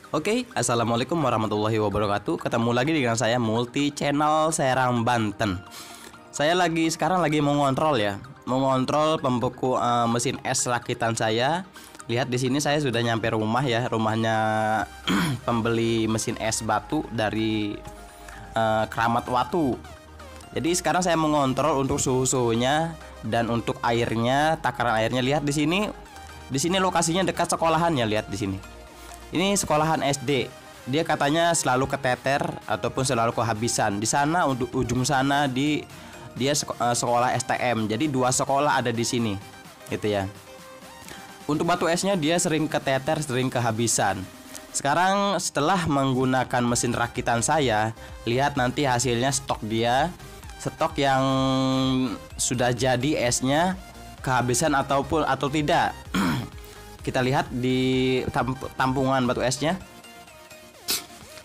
Oke, assalamualaikum warahmatullahi wabarakatuh. Ketemu lagi dengan saya Multi Channel Serang Banten. Saya sekarang lagi mau ngontrol ya, mau ngontrol pembeku mesin es rakitan saya. Lihat di sini saya sudah nyampe rumah ya, rumahnya pembeli mesin es batu dari Keramat Watu. Jadi sekarang saya mau ngontrol untuk suhunya dan untuk airnya, takaran airnya. Lihat di sini. Di sini lokasinya dekat sekolahannya, lihat di sini. Ini sekolahan SD. Dia katanya selalu keteter ataupun selalu kehabisan. Di sana untuk ujung sana dia sekolah STM. Jadi dua sekolah ada di sini. Gitu ya. Untuk batu esnya dia sering keteter, sering kehabisan. Sekarang setelah menggunakan mesin rakitan saya, lihat nanti hasilnya stok dia. Stok yang sudah jadi esnya kehabisan atau tidak. Kita lihat di tampungan batu esnya.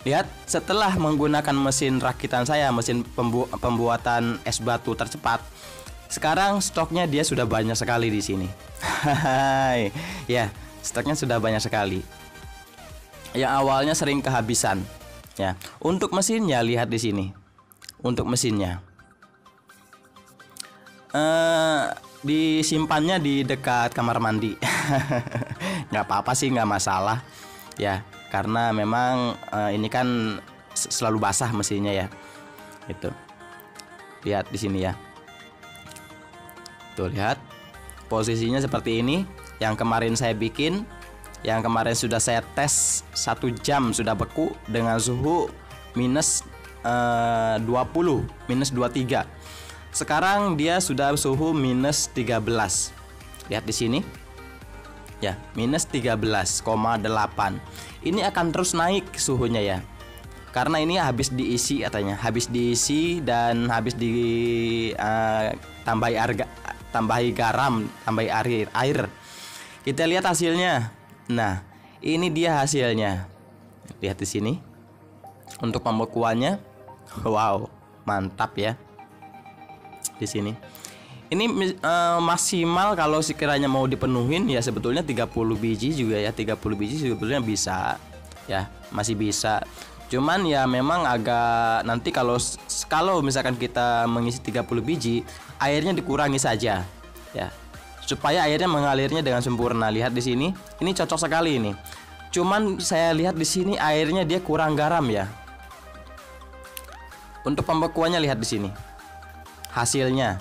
Lihat, setelah menggunakan mesin rakitan saya, mesin pembuatan es batu tercepat, sekarang stoknya dia sudah banyak sekali di sini. Ya, stoknya sudah banyak sekali. Yang awalnya sering kehabisan. Ya, untuk mesinnya lihat di sini. Untuk mesinnya, disimpannya di dekat kamar mandi. Nggak apa-apa sih, nggak masalah ya, karena memang ini kan selalu basah mesinnya ya. Itu lihat di sini ya, tuh lihat posisinya seperti ini. Yang kemarin saya bikin, yang kemarin sudah saya tes 1 jam sudah beku dengan suhu minus 20, minus 23. Sekarang dia sudah suhu minus 13. Lihat di sini. Ya, minus 13,8. Ini akan terus naik suhunya ya. Karena ini habis diisi katanya, habis diisi dan habis tambahi garam, tambahi air. Kita lihat hasilnya. Nah, ini dia hasilnya. Lihat di sini. Untuk pembekuannya. Wow, mantap ya. Di sini. Ini maksimal kalau sekiranya mau dipenuhin ya sebetulnya 30 biji juga ya. 30 biji sebetulnya bisa ya, masih bisa. Cuman ya memang agak nanti kalau misalkan kita mengisi 30 biji, airnya dikurangi saja ya, supaya airnya mengalirnya dengan sempurna. Lihat di sini. Ini cocok sekali ini. Cuman saya lihat di sini airnya dia kurang garam ya. Untuk pembekuannya lihat di sini. Hasilnya.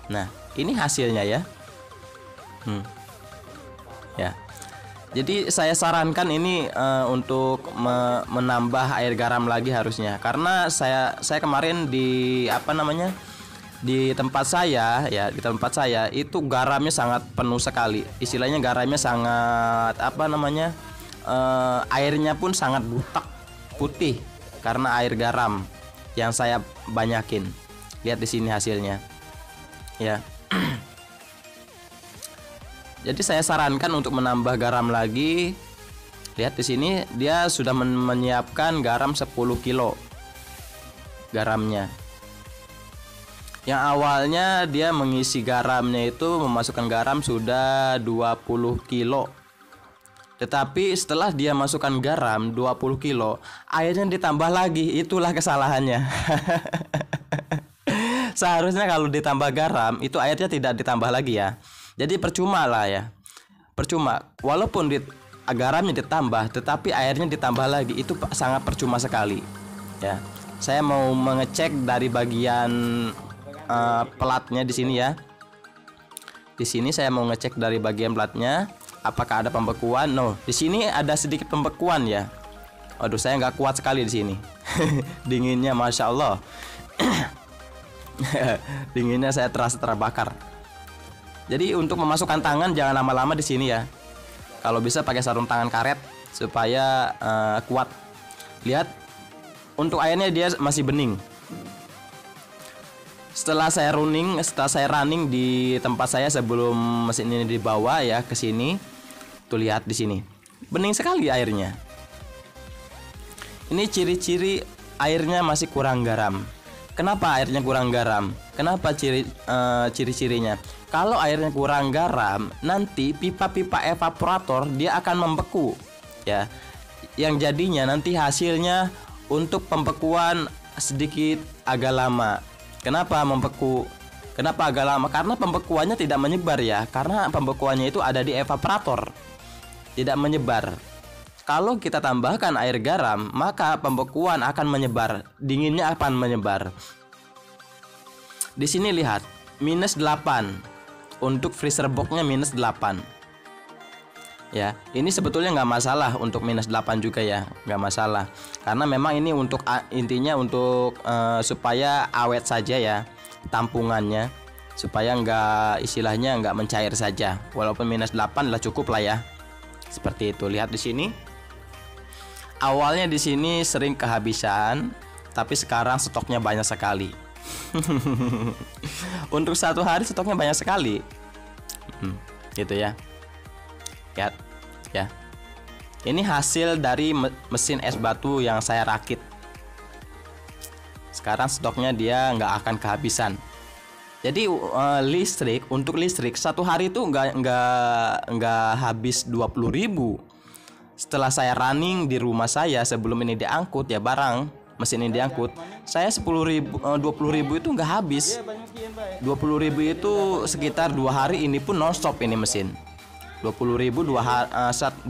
Nah, ini hasilnya ya. Ya. Jadi saya sarankan ini untuk menambah air garam lagi harusnya. Karena saya kemarin di di tempat saya ya, di tempat saya itu garamnya sangat penuh sekali. Istilahnya garamnya sangat airnya pun sangat butak putih karena air garam yang saya banyakin. Lihat di sini hasilnya. Ya. Jadi saya sarankan untuk menambah garam lagi. Lihat di sini dia sudah menyiapkan garam 10 kilo. Garamnya. Yang awalnya dia mengisi garamnya itu memasukkan garam sudah 20 kilo. Tetapi setelah dia masukkan garam 20 kilo, airnya ditambah lagi. Itulah kesalahannya. Seharusnya kalau ditambah garam itu airnya tidak ditambah lagi ya. Jadi percuma lah ya. Percuma. Walaupun garamnya ditambah tetapi airnya ditambah lagi, itu sangat percuma sekali. Ya. Saya mau mengecek dari bagian pelatnya di sini ya. Di sini saya mau ngecek dari bagian pelatnya apakah ada pembekuan. No, di sini ada sedikit pembekuan ya. Aduh, saya nggak kuat sekali di sini. Dinginnya Masya Allah. Dinginnya saya terasa terbakar. Jadi untuk memasukkan tangan jangan lama-lama di sini ya. Kalau bisa pakai sarung tangan karet supaya kuat. Lihat, untuk airnya dia masih bening. Setelah saya running di tempat saya sebelum mesin ini dibawa ya ke sini, tuh lihat di sini, bening sekali airnya. Ini ciri-ciri airnya masih kurang garam. Kenapa airnya kurang garam? Kenapa ciri-cirinya? Kalau airnya kurang garam, nanti pipa-pipa evaporator dia akan membeku. ya. Yang jadinya nanti hasilnya untuk pembekuan sedikit agak lama. Kenapa membeku? Kenapa agak lama? Karena pembekuannya tidak menyebar ya. Karena pembekuannya itu ada di evaporator, tidak menyebar. Kalau kita tambahkan air garam, maka pembekuan akan menyebar, dinginnya akan menyebar. Di sini lihat, -8. Untuk freezer boxnya -8. Ya, ini sebetulnya nggak masalah untuk -8 juga ya, nggak masalah. Karena memang ini untuk intinya untuk supaya awet saja ya, tampungannya, supaya istilahnya nggak mencair saja. Walaupun -8 lah cukup lah ya. Seperti itu. Lihat di sini. Awalnya di sini sering kehabisan, tapi sekarang stoknya banyak sekali. Untuk 1 hari stoknya banyak sekali. Gitu ya. Lihat ya. Ini hasil dari mesin es batu yang saya rakit. Sekarang stoknya dia nggak akan kehabisan. Jadi untuk listrik 1 hari itu nggak habis 20.000. Setelah saya running di rumah saya sebelum ini diangkut ya, barang mesin ini diangkut, saya 20.000 itu nggak habis. 20.000 itu sekitar 2 hari, ini pun nonstop ini mesin. 20.000 2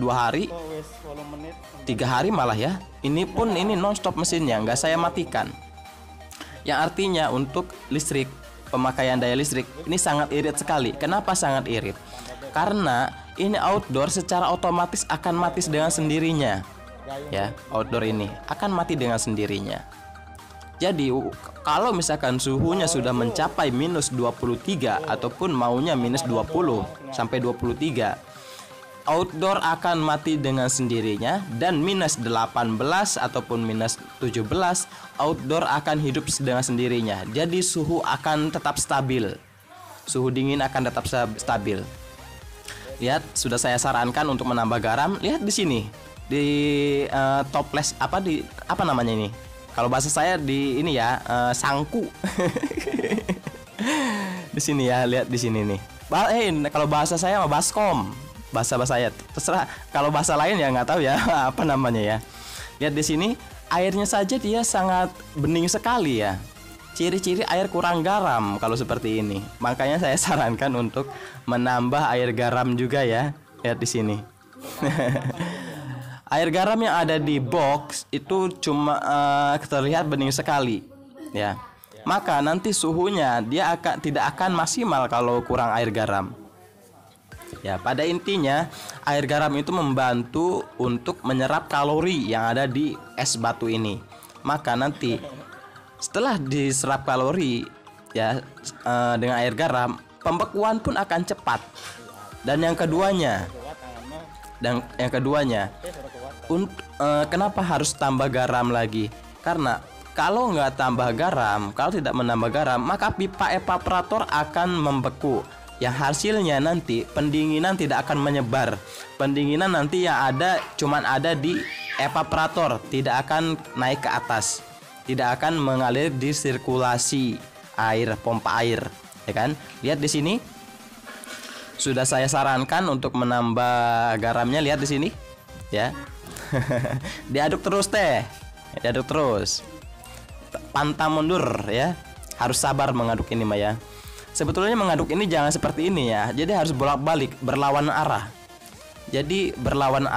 hari, 3 hari malah ya. Ini pun ini nonstop mesinnya, nggak saya matikan. Yang artinya untuk listrik, pemakaian daya listrik ini sangat irit sekali. Kenapa sangat irit? Karena ini outdoor secara otomatis akan mati dengan sendirinya. Ya, outdoor ini akan mati dengan sendirinya. Jadi kalau misalkan suhunya sudah mencapai -23 ataupun maunya -20 sampai 23, outdoor akan mati dengan sendirinya. Dan -18 ataupun -17, outdoor akan hidup dengan sendirinya. Jadi suhu akan tetap stabil. Suhu dingin akan tetap stabil. Lihat, sudah saya sarankan untuk menambah garam. Lihat di sini, di toples apa namanya ini? Kalau bahasa saya di ini ya, sangku. Di sini ya, lihat di sini nih. Kalau bahasa saya mah baskom. Bahasa saya terserah. Kalau bahasa lain ya nggak tahu ya apa namanya ya. Lihat di sini, airnya saja dia sangat bening sekali ya. Ciri-ciri air kurang garam kalau seperti ini. Makanya saya sarankan untuk menambah air garam juga ya. Lihat di sini. Air garam yang ada di box itu cuma terlihat bening sekali ya. Maka nanti suhunya dia tidak akan maksimal kalau kurang air garam. Ya, pada intinya air garam itu membantu untuk menyerap kalori yang ada di es batu ini. Maka nanti setelah diserap kalori ya dengan air garam, pembekuan pun akan cepat. Dan yang keduanya, kenapa harus tambah garam lagi? Karena kalau nggak tambah garam, kalau tidak menambah garam, maka pipa evaporator akan membeku. Yang hasilnya nanti pendinginan tidak akan menyebar. Pendinginan nanti yang ada cuman ada di evaporator, tidak akan naik ke atas, tidak akan mengalir di sirkulasi air, pompa air, ya kan? Lihat di sini. Sudah saya sarankan untuk menambah garamnya, lihat di sini. Ya. Diaduk terus teh. Diaduk terus. Pantang mundur ya. Harus sabar mengaduk ini Maya. Sebetulnya mengaduk ini jangan seperti ini ya. Jadi harus bolak-balik, berlawanan arah. Jadi berlawanan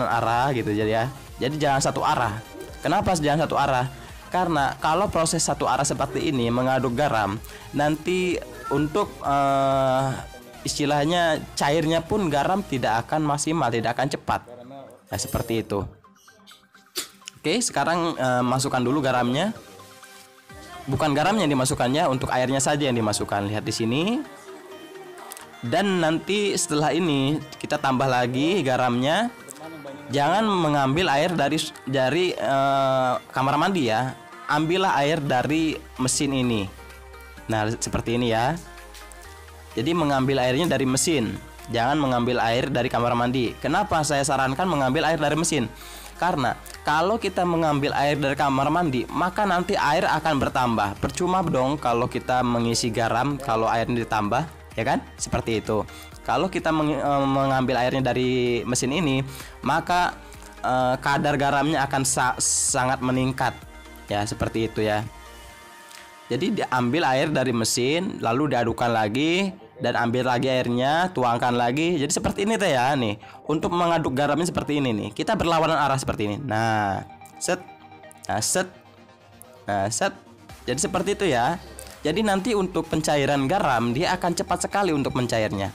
arah gitu jadi ya. Jadi jangan satu arah. Kenapa jangan satu arah? Karena kalau proses satu arah seperti ini mengaduk garam, nanti untuk istilahnya cairnya pun garam tidak akan maksimal, tidak akan cepat. Nah, seperti itu. Oke, sekarang masukkan dulu garamnya. Bukan garamnya yang dimasukkannya, untuk airnya saja yang dimasukkan. Lihat di sini. Dan nanti setelah ini kita tambah lagi garamnya. Jangan mengambil air dari kamar mandi ya. Ambillah air dari mesin ini. Nah, seperti ini ya. Jadi mengambil airnya dari mesin. Jangan mengambil air dari kamar mandi. Kenapa saya sarankan mengambil air dari mesin? Karena kalau kita mengambil air dari kamar mandi, maka nanti air akan bertambah. Percuma dong kalau kita mengisi garam kalau airnya ditambah, ya kan? Seperti itu. Kalau kita mengambil airnya dari mesin ini, maka kadar garamnya akan sangat meningkat ya, seperti itu ya. Jadi diambil air dari mesin, lalu diadukkan lagi dan ambil lagi airnya, tuangkan lagi. Jadi seperti ini teh ya nih. Untuk mengaduk garamnya seperti ini nih. Kita berlawanan arah seperti ini. Nah, set. Nah, set. Nah, set. Jadi seperti itu ya. Jadi nanti untuk pencairan garam dia akan cepat sekali untuk mencairnya.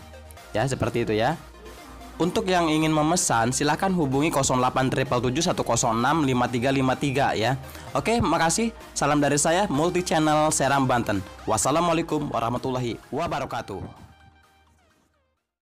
Ya, seperti itu ya. Untuk yang ingin memesan, silahkan hubungi 087711065353 ya. Oke, makasih. Salam dari saya, Multi Channel Serang Banten. Wassalamualaikum warahmatullahi wabarakatuh.